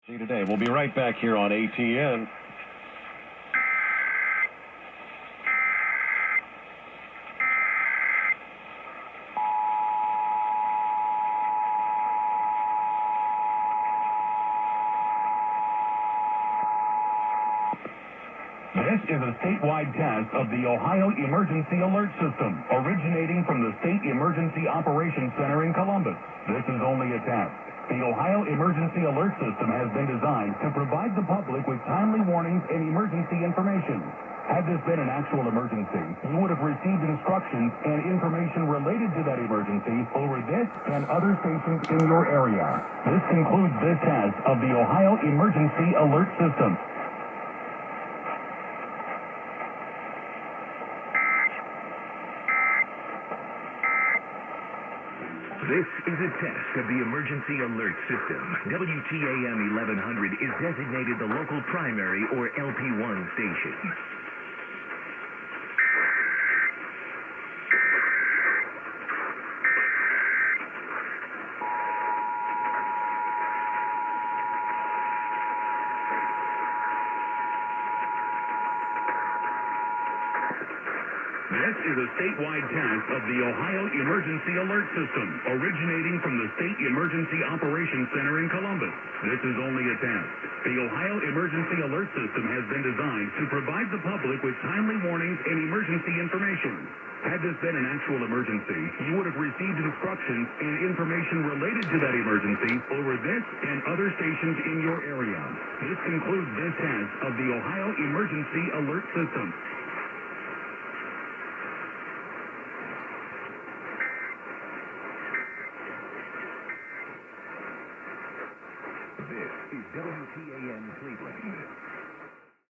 See today. We'll be right back here on ATN. This is a statewide test of the Ohio Emergency Alert System, originating from the State Emergency Operations Center in Columbus. This is only a test. The Ohio Emergency Alert System has been designed to provide the public with timely warnings and emergency information. Had this been an actual emergency, you would have received instructions and information related to that emergency over this and other stations in your area. This concludes this test of the Ohio Emergency Alert System. This is a test of the Emergency Alert System. WTAM 1100 is designated the local primary or LP1 station. This is a statewide test of the Ohio Emergency Alert System, originating from the State Emergency Operations Center in Columbus. This is only a test. The Ohio Emergency Alert System has been designed to provide the public with timely warnings and emergency information. Had this been an actual emergency, you would have received instructions and information related to that emergency over this and other stations in your area. This concludes this test of the Ohio Emergency Alert System. This is WTAN Cleveland.